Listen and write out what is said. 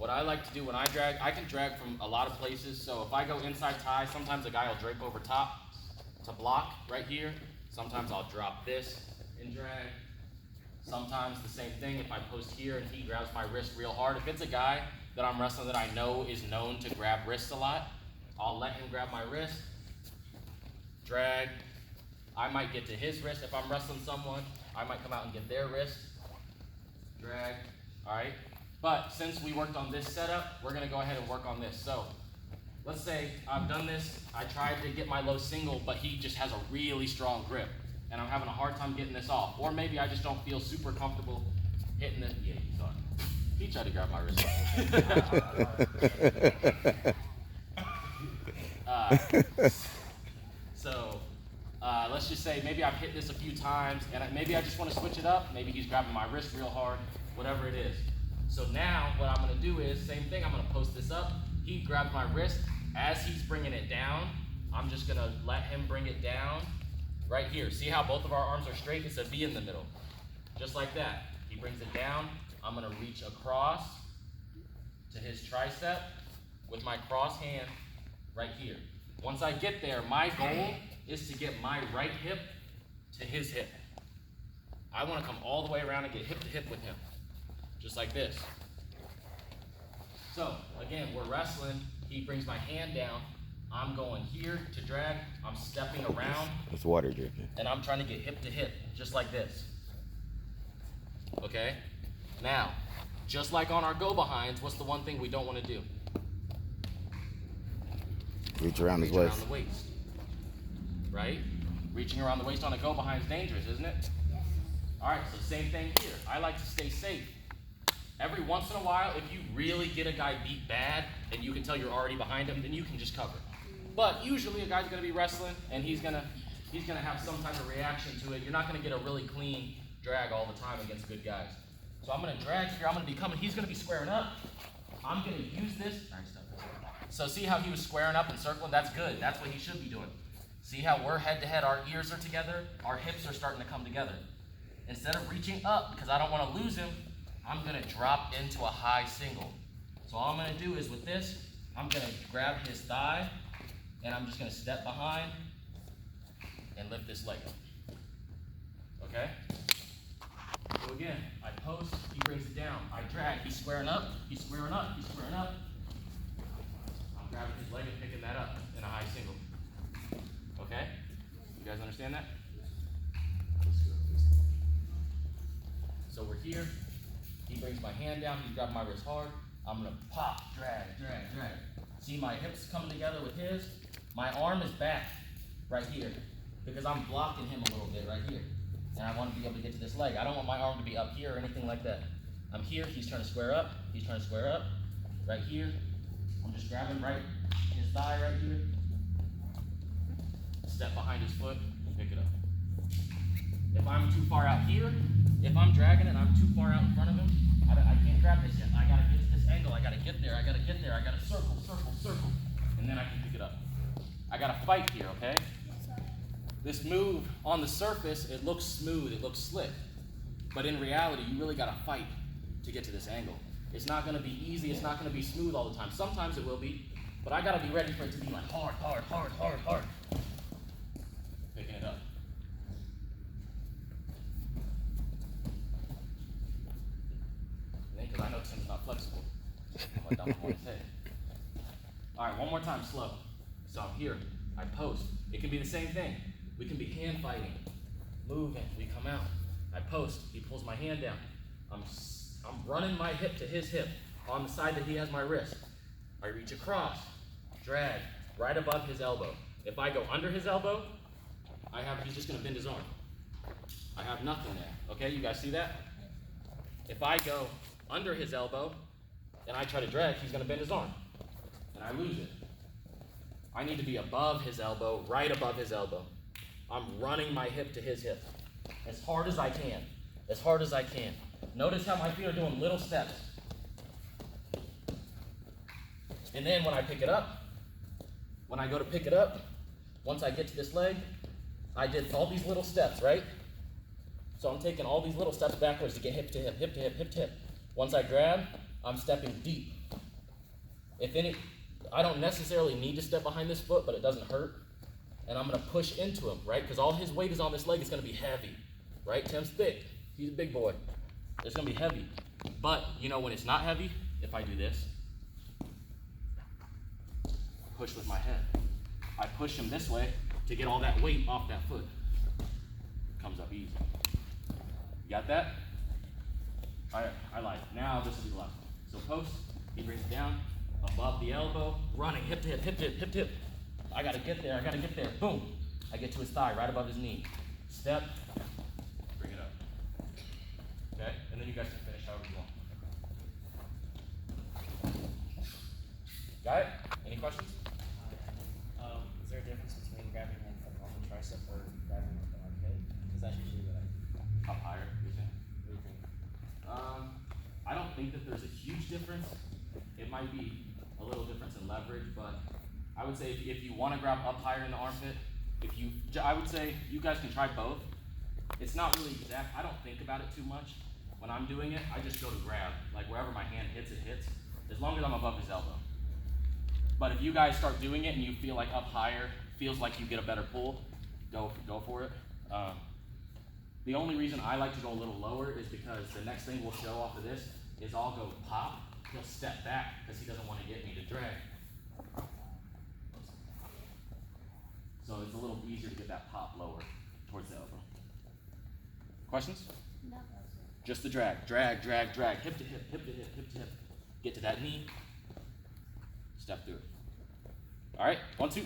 What I like to do when I drag, I can drag from a lot of places. So if I go inside tie, sometimes a guy will drape over top to block right here. Sometimes I'll drop this and drag. Sometimes the same thing, if I post here and he grabs my wrist real hard. If it's a guy that I'm wrestling that I know is known to grab wrists a lot, I'll let him grab my wrist, drag. I might get to his wrist. If I'm wrestling someone, I might come out and get their wrist, drag, all right? But since we worked on this setup, we're gonna go ahead and work on this. So let's say I've done this, I tried to get my low single, but he just has a really strong grip, and I'm having a hard time getting this off. Or maybe I just don't feel super comfortable hitting it. Yeah, you saw it. He tried to grab my wrist. Let's just say maybe I've hit this a few times, and maybe I just want to switch it up. Maybe he's grabbing my wrist real hard, whatever it is. So now what I'm going to do is, same thing, I'm going to post this up. He grabs my wrist. As he's bringing it down, I'm just going to let him bring it down right here. See how both of our arms are straight? It's a V in the middle. Just like that. He brings it down. I'm going to reach across to his tricep with my cross hand right here. Once I get there, my goal is to get my right hip to his hip. I want to come all the way around and get hip to hip with him. Just like this. So, again, we're wrestling. He brings my hand down. I'm going here to drag. I'm stepping around. It's water dripping. And I'm trying to get hip to hip, just like this. Okay? Now, just like on our go-behinds, what's the one thing we don't want to do? Reach around his waist. Reach around the waist. Right? Reaching around the waist on a go-behind is dangerous, isn't it? All right, so same thing here. I like to stay safe. Every once in a while, if you really get a guy beat bad and you can tell you're already behind him, then you can just cover. But usually a guy's gonna be wrestling and he's gonna have some type of reaction to it. You're not gonna get a really clean drag all the time against good guys. So I'm gonna drag here, I'm gonna be coming, he's gonna be squaring up. I'm gonna use this. So see how he was squaring up and circling? That's good, that's what he should be doing. See how we're head to head, our ears are together, our hips are starting to come together. Instead of reaching up, because I don't wanna lose him, I'm gonna drop into a high single. So all I'm gonna do is with this, I'm gonna grab his thigh, and I'm just gonna step behind and lift this leg up. Okay? So again, I post, he brings it down. I drag, he's squaring up, he's squaring up, he's squaring up. I'm grabbing his leg and picking that up in a high single. Okay? You guys understand that? So we're here. He brings my hand down, he's grabbing my wrist hard. I'm gonna pop, drag, drag, drag. See my hips coming together with his? My arm is back right here because I'm blocking him a little bit right here. And I want to be able to get to this leg. I don't want my arm to be up here or anything like that. I'm here, he's trying to square up, he's trying to square up. Right here, I'm just grabbing right his thigh right here. Step behind his foot and pick it up. If I'm too far out here, if I'm dragging and I'm too far out in front of him, I can't grab this yet. I gotta get to this angle, I gotta get there, I gotta circle, circle, circle, and then I can pick it up. I gotta fight here, okay? This move on the surface, it looks smooth, it looks slick, but in reality, you really gotta fight to get to this angle. It's not gonna be easy, it's not gonna be smooth all the time. Sometimes it will be, but I gotta be ready for it to be like hard, hard, hard, hard, hard. Picking it up. Because I know Tim's not flexible. I don't want to say. All right, one more time, slow. So I'm here, I post. It can be the same thing. We can be hand fighting, moving, we come out. I post, he pulls my hand down. I'm running my hip to his hip on the side that he has my wrist. I reach across, drag, right above his elbow. If I go under his elbow, he's just gonna bend his arm. I have nothing there, okay? You guys see that? If I go under his elbow and I try to drag, he's gonna bend his arm and I lose it. I need to be above his elbow, right above his elbow. I'm running my hip to his hip as hard as I can, as hard as I can. Notice how my feet are doing little steps. And then when I pick it up, when I go to pick it up, once I get to this leg, I did all these little steps, right? So I'm taking all these little steps backwards to get hip to hip, hip to hip, hip to hip. Once I grab, I'm stepping deep. I don't necessarily need to step behind this foot, but it doesn't hurt. And I'm gonna push into him, right? Because all his weight is on this leg, it's gonna be heavy, right? Tim's thick, he's a big boy. It's gonna be heavy. But you know when it's not heavy, if I do this, push with my head. I push him this way to get all that weight off that foot. Comes up easy. You got that? All right, I like it. Now this will be the last one. So post, he brings it down, above the elbow, running, hip to hip, hip to hip, hip to hip. I gotta get there, boom. I get to his thigh, right above his knee. Step, bring it up. Okay, and then you guys can finish however you want. Got it? Any questions? Is there a difference between grabbing like on the tricep or grabbing with the armpit? Because that's usually what I Up higher, you think? what do you think? I don't think that there's a huge difference. It might be a little difference in leverage, but I would say if you want to grab up higher in the armpit, I would say you guys can try both. It's not really exact. I don't think about it too much. When I'm doing it, I just go to grab. Like wherever my hand hits, it hits. As long as I'm above his elbow. But if you guys start doing it and you feel like up higher feels like you get a better pull, go for it. The only reason I like to go a little lower is because the next thing we'll show off of this is I'll go pop. He'll step back because he doesn't want to get me to drag. So it's a little easier to get that pop lower towards the elbow. Questions? No. Just the drag, drag, drag, drag, hip to hip, hip to hip, hip to hip. Get to that knee, step through it. All right, 1, 2.